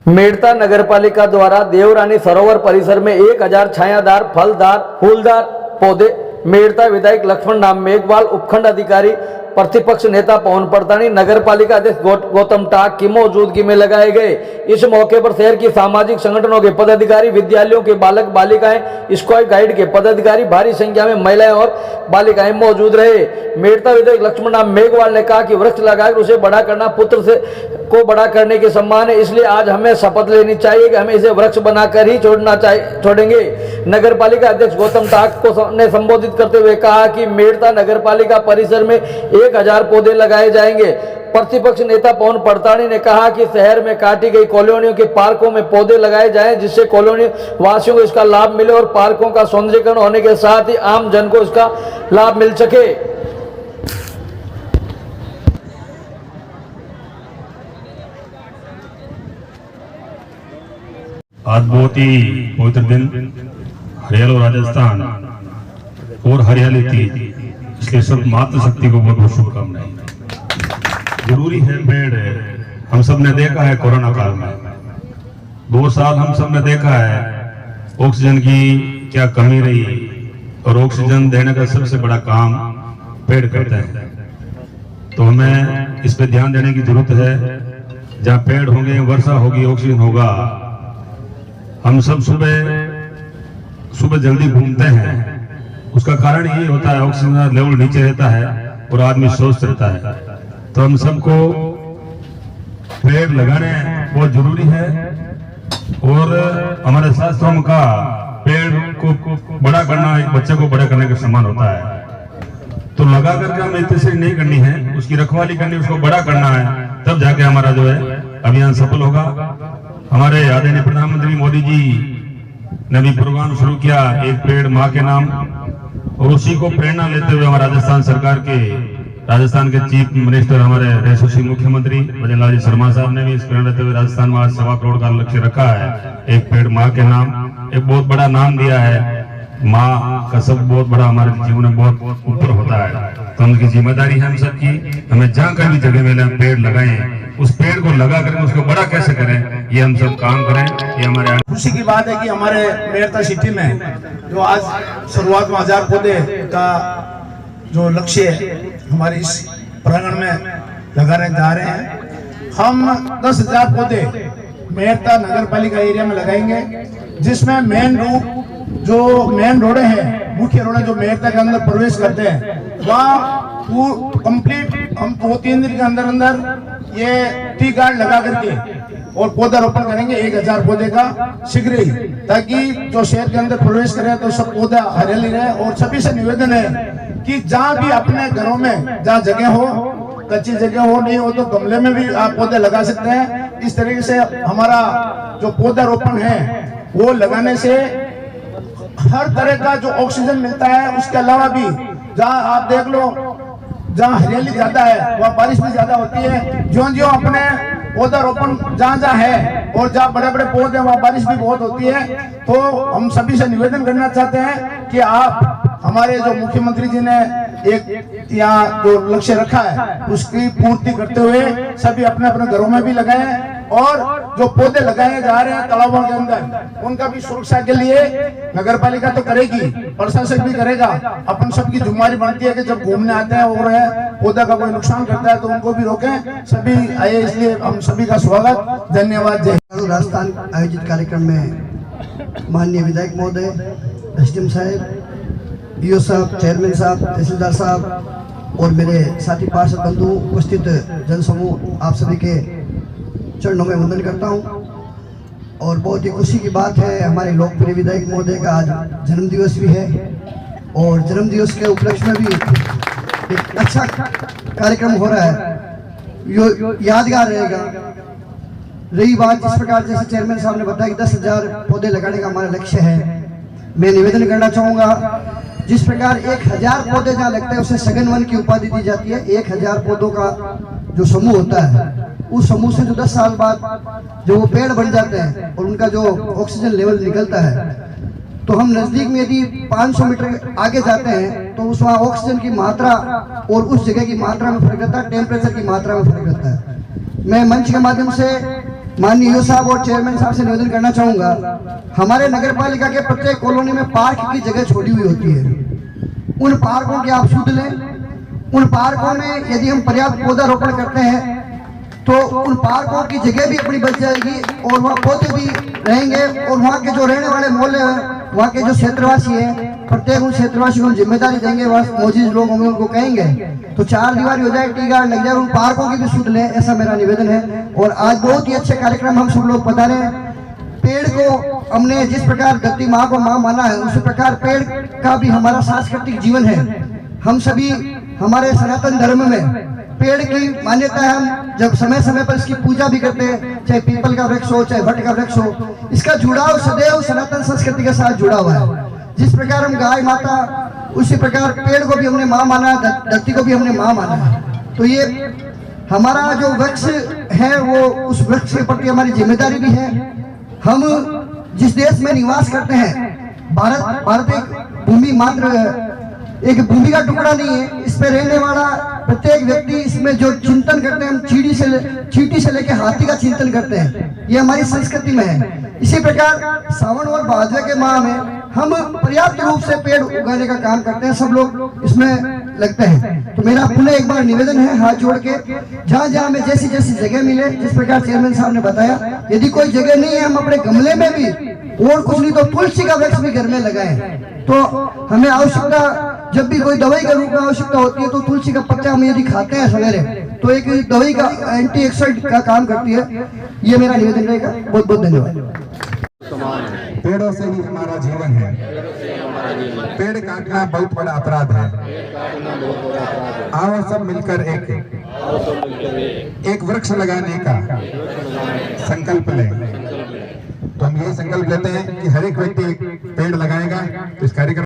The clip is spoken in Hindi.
मेड़ता नगरपालिका द्वारा देवरानी सरोवर परिसर में 1000 छायादार फलदार फूलदार पौधे मेड़ता विधायक लक्ष्मण राम मेघवाल, उपखंड अधिकारी प्रतिपक्ष नेता पवन परतानी, नगर पालिका अध्यक्ष गौतम टाक की मौजूदगी में लगाए गए। इस मौके पर शहर की सामाजिक संगठनों के पदाधिकारी, विद्यालयों के बालक बालिकाएं, स्काउट गाइड के पदाधिकारी, भारी संख्या में महिलाएं और बालिकाएं मौजूद रहे। मेड़ता विधायक लक्ष्मण राम मेघवाल ने कहा कि वृक्ष लगाकर उसे बड़ा करना पुत्र से को बड़ा करने के समान है, इसलिए आज हमें शपथ लेनी चाहिए कि हमें इसे वृक्ष बनाकर ही छोड़ेंगे। नगर पालिका अध्यक्ष गौतम टाक को ने संबोधित करते हुए कहा कि मेड़ता नगर पालिका परिसर में 1000 पौधे लगाए जाएंगे। प्रतिपक्ष नेता पवन परतानी ने कहा कि शहर में काटी गई कॉलोनियों के पार्कों में पौधे लगाए जाएं, जिससे कॉलोनी वासियों को इसका लाभ मिले और पार्कों का सौंदर्यीकरण होने के साथ ही आम जन को इसका लाभ मिल सके। आज बहुत ही पवित्र दिन, हरियाणा राजस्थान और हरियाली थी, इसलिए सब मातृशक्ति को बहुत बहुत शुभकामनाएं। जरूरी है पेड़, हम सब ने देखा है कोरोना काल में 2 साल हम सब ने देखा है ऑक्सीजन की क्या कमी रही, और ऑक्सीजन देने का सबसे बड़ा काम पेड़ करते हैं। तो हमें इस पे ध्यान देने की जरूरत है। जहाँ पेड़ होंगे, वर्षा होगी, ऑक्सीजन होगा। हम सब सुबह जल्दी घूमते हैं, उसका कारण यही होता है ऑक्सीजन लेवल नीचे रहता है और आदमी स्वस्थ रहता है। तो हम सबको पेड़ लगाने बहुत जरूरी है, और हमारे शास्त्रों का पेड़ को बड़ा करना एक बच्चे को बड़ा करने के समान होता है। तो लगा करके हमें इतने से नहीं करनी है, उसकी रखवाली करनी, उसको बड़ा करना है, तब जाके हमारा जो है अभियान सफल होगा। हमारे आदरणीय प्रधानमंत्री मोदी जी ने भी प्रोग्राम शुरू किया, एक पेड़ माँ के नाम, और उसी को प्रेरणा लेते हुए हमारे राजस्थान के चीफ मिनिस्टर, हमारे यशस्वी मुख्यमंत्री भजन लाल जी शर्मा साहब ने भी इस प्रेरणा लेते हुए राजस्थान में आज 1.25 करोड़ का लक्ष्य रखा है। एक पेड़ माँ के नाम, एक बहुत बड़ा नाम दिया है। माँ का सब बहुत बड़ा हमारे जीवन में बहुत ऊपर होता है, तो उनकी जिम्मेदारी है हम सबकी। हमें जहाँ कहीं जगह मिले पेड़ लगाएं, उस पेड़ को लगा करके उसको बड़ा कैसे करें, ये हम सब काम करें। ये हमारे खुशी की बात है कि हमारे मेड़ता सिटी में जो आज शुरुआत में 1000 पौधे का जो लक्ष्य हमारे इस प्रांगण में लगाने जा रहे हैं। हम 10,000 पौधे मेड़ता नगर पालिका एरिया में लगाएंगे, जिसमें मेन रोड है, मुख्य रोड जो मेड़ता के अंदर प्रवेश करते हैं, वहाँ कंप्लीट हम 2-3 दिन के अंदर ये टी गार्ड लगा करके और पौधा रोपण करेंगे 1000 पौधे का शीघ्र ही, ताकि जो शहर के अंदर प्रवेश करे तो सब पौधा हरियाली रहे। और सभी से निवेदन है कि जहाँ भी अपने घरों में जहाँ जगह हो, कच्ची जगह हो, नहीं हो तो गमले में भी आप पौधे लगा सकते हैं। इस तरीके से हमारा जो पौधा रोपण है वो लगाने से हर तरह का जो ऑक्सीजन मिलता है, उसके अलावा भी जहाँ आप देख लो जहाँ हरियाली ज्यादा है वहाँ बारिश भी ज्यादा होती है। जो अपने पौधा रोपण जहाँ है और जहाँ बड़े बड़े पौधे वहाँ बारिश भी बहुत होती है। तो हम सभी से निवेदन करना चाहते हैं कि आप हमारे जो मुख्यमंत्री जी ने एक यहाँ जो लक्ष्य रखा है उसकी पूर्ति करते हुए सभी अपने अपने घरों में भी लगाएं, और जो पौधे लगाए जा रहे हैं तालाबों के अंदर उनका भी सुरक्षा के लिए नगर पालिका तो करेगी, प्रशासन भी करेगा। अपन सबकी जिम्मेदारी बनती है कि जब घूमने आते हैं और पौधा का कोई नुकसान करता है तो उनको भी रोकें। सभी आए, इसलिए हम सभी का स्वागत, धन्यवाद। जय राजस्थान आयोजित कार्यक्रम में माननीय विधायक महोदय, एसडीएम साहब, बीओ साहब, चेयरमैन साहब, तहसीलदार साहब और मेरे साथी पार्षद बंधु, उपस्थित जनसमूह, आप सभी के चरणों में वंदन करता हूं। और बहुत ही खुशी की बात है, हमारे लोकप्रिय विधायक महोदय का आज जन्मदिवस भी है, और जन्मदिवस के उपलक्ष्य में भी एक अच्छा कार्यक्रम हो रहा है, यादगार रहेगा। रही बात जिस प्रकार जैसे चेयरमैन साहब ने बताया कि 10,000 पौधे लगाने का हमारा लक्ष्य है, मैं निवेदन करना चाहूँगा जिस प्रकार 1000 पौधे जहाँ लगते हैं उसे सघन वन की उपाधि दी जाती है। 1000 पौधों का जो समूह होता है, उस समूह से जो 10 साल बाद जो वो पेड़ बन जाते हैं और उनका जो ऑक्सीजन लेवल निकलता है, तो हम नजदीक में यदि 500 मीटर आगे जाते हैं तो उस वहाँ ऑक्सीजन की मात्रा और उस जगह की मात्रा में फर्क रहता है, टेम्परेचर की मात्रा में फर्क रहता है। मैं मंच के माध्यम से माननीय ईओ साहब और चेयरमैन साहब से निवेदन करना चाहूंगा, हमारे नगर पालिका के प्रत्येक कॉलोनी में पार्क की जगह छोड़ी हुई होती है। उन पार्कों की आप सुध लें। उन पार्कों में यदि हम पर्याप्त पौधारोपण करते हैं तो उन पार्कों की जगह भी अपनी बच जाएगी और वहाँ पौधे भी रहेंगे और वहाँ के जो रहने वाले मोहल्ले हैं, वहाँ के जो क्षेत्रवासी हैं, प्रत्येक उन क्षेत्रवासी को हम जिम्मेदारी देंगे, वहाँ मौजूद लोग होंगे उनको कहेंगे तो 4 दीवारी हो जाए, टी गार्ड लग जाए। उन पार्कों की भी सुध लें, ऐसा मेरा निवेदन है। और आज बहुत ही अच्छे कार्यक्रम हम सब लोग पधारे हैं। पेड़ को हमने जिस प्रकार धरती माँ को माँ माना है, उसी प्रकार पेड़ का भी हमारा सांस्कृतिक जीवन है। हम सभी हमारे सनातन धर्म में पेड़ की मान्यता है। हम जब समय समय पर इसकी पूजा भी करते हैं, चाहे पीपल का वृक्ष हो, चाहे वट का वृक्ष हो, इसका जुड़ाव सदैव सनातन संस्कृति के साथ जुड़ा हुआ है। जिस प्रकार हम गाय माता, उसी प्रकार पेड़ को भी हमने माँ माना, धरती को भी हमने माँ माना। तो ये हमारा जो वृक्ष है वो उस वृक्ष के प्रति हमारी जिम्मेदारी भी है। हम जिस देश में निवास करते हैं, भारत एक भूमि मात्र एक भूमि का टुकड़ा नहीं है। इस पे रहने वाला प्रत्येक व्यक्ति, इसमें जो चिंतन करते हैं, हम चींटी से लेकर हाथी का चिंतन करते हैं, ये हमारी संस्कृति में है। इसी प्रकार सावन और भादवे के माह में हम पर्याप्त रूप से पेड़ उगाने का काम करते हैं, सब लोग इसमें लगते हैं। तो मेरा पुनः एक बार निवेदन है हाथ जोड़ के, जहाँ जहाँ हमें जैसी जैसी जगह मिले, जिस प्रकार चेयरमैन साहब ने बताया, यदि कोई जगह नहीं है, हम अपने गमले में भी और कुछ नहीं तो तुलसी का वृक्ष भी घर में लगाएं। तो हमें आवश्यकता, जब भी कोई दवाई के रूप में आवश्यकता होती है तो तुलसी का पत्ता हम यदि खाते हैं सवेरे तो एक दवाई का एंटीऑक्सीडेंट का काम करती है। ये मेरा निवेदन रहेगा। बहुत बहुत धन्यवाद। पेड़ों से ही हमारा जीवन है। पेड़ काटना बहुत बड़ा अपराध है। आओ सब मिलकर एक वृक्ष लगाने का संकल्प लें। तो हम ये संकल्प लेते हैं कि हर एक व्यक्ति एक पेड़ लगाएगा। इस कार्यक्रम